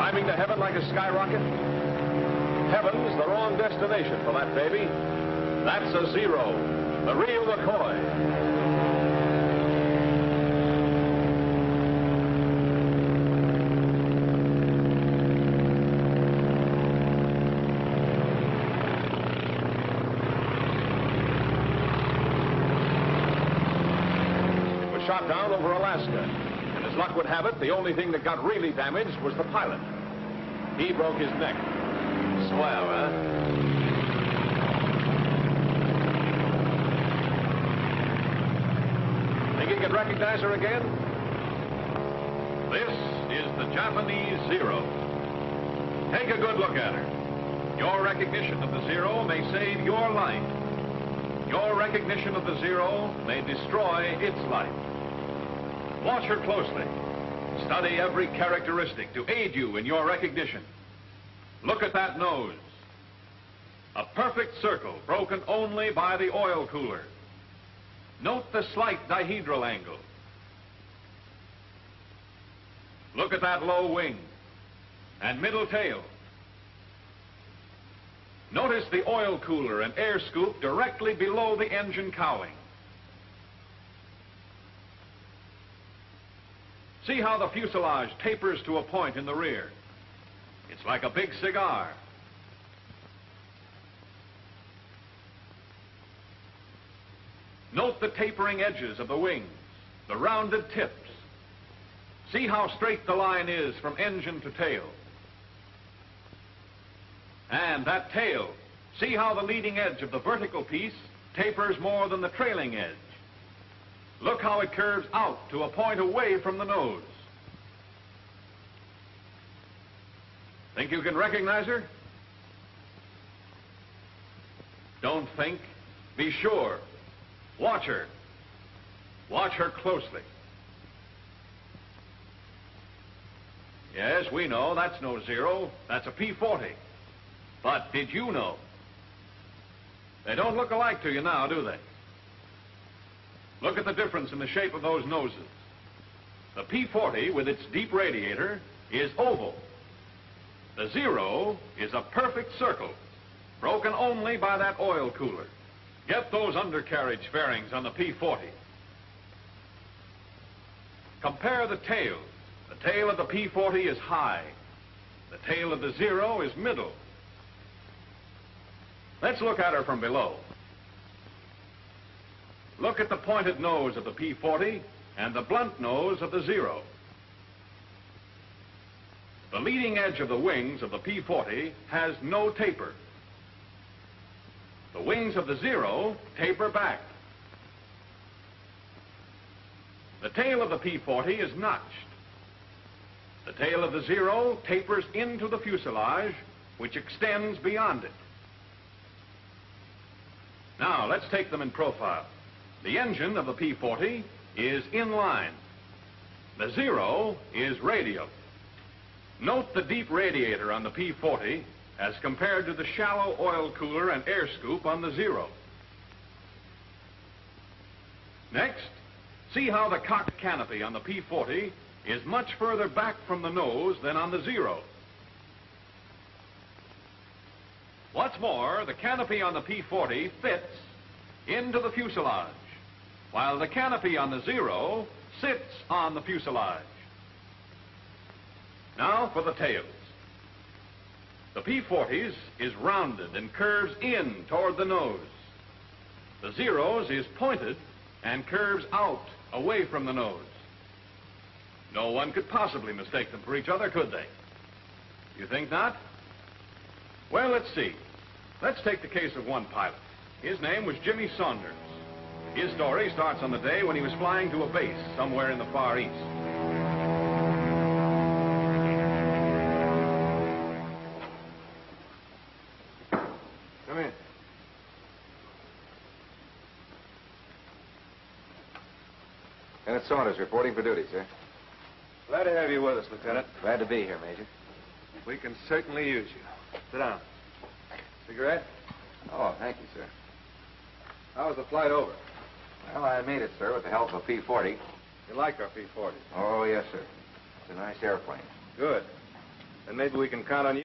Climbing to heaven like a skyrocket? Heaven's the wrong destination for that baby. That's a Zero, the real McCoy. Shot down over Alaska. And as luck would have it, the only thing that got really damaged was the pilot. He broke his neck. Swell, huh? Think you can recognize her again? This is the Japanese Zero. Take a good look at her. Your recognition of the Zero may save your life. Your recognition of the Zero may destroy its life. Watch her closely. Study every characteristic to aid you in your recognition. Look at that nose. A perfect circle broken only by the oil cooler. Note the slight dihedral angle. Look at that low wing and middle tail. Notice the oil cooler and air scoop directly below the engine cowling. See how the fuselage tapers to a point in the rear. It's like a big cigar. Note the tapering edges of the wings, the rounded tips. See how straight the line is from engine to tail. And that tail, see how the leading edge of the vertical piece tapers more than the trailing edge. Look how it curves out to a point away from the nose. Think you can recognize her? Don't think. Be sure. Watch her. Watch her closely. Yes, we know that's no Zero. That's a P-40. But did you know? They don't look alike to you now, do they? Look at the difference in the shape of those noses. The P-40, with its deep radiator, is oval. The Zero is a perfect circle, broken only by that oil cooler. Get those undercarriage fairings on the P-40. Compare the tails. The tail of the P-40 is high. The tail of the Zero is middle. Let's look at her from below. Look at the pointed nose of the P-40 and the blunt nose of the Zero. The leading edge of the wings of the P-40 has no taper. The wings of the Zero taper back. The tail of the P-40 is notched. The tail of the Zero tapers into the fuselage, which extends beyond it. Now, let's take them in profile. The engine of the P-40 is in line. The Zero is radial. Note the deep radiator on the P-40 as compared to the shallow oil cooler and air scoop on the Zero. Next, see how the cocked canopy on the P-40 is much further back from the nose than on the Zero. What's more, the canopy on the P-40 fits into the fuselage, while the canopy on the Zero sits on the fuselage. Now for the tails. The P-40's is rounded and curves in toward the nose. The Zero's is pointed and curves out away from the nose. No one could possibly mistake them for each other, could they? You think not? Well, let's see. Let's take the case of one pilot. His name was Jimmy Saunders. His story starts on the day when he was flying to a base somewhere in the Far East. Come in. Lieutenant Saunders reporting for duty, sir. Glad to have you with us, Lieutenant. Glad to be here, Major. We can certainly use you. Sit down. Cigarette? Oh, thank you, sir. How was the flight over? Well, I made it, sir, with the help of a P-40. You like our P-40? Oh, yes, sir. It's a nice airplane. Good. Then maybe we can count on you.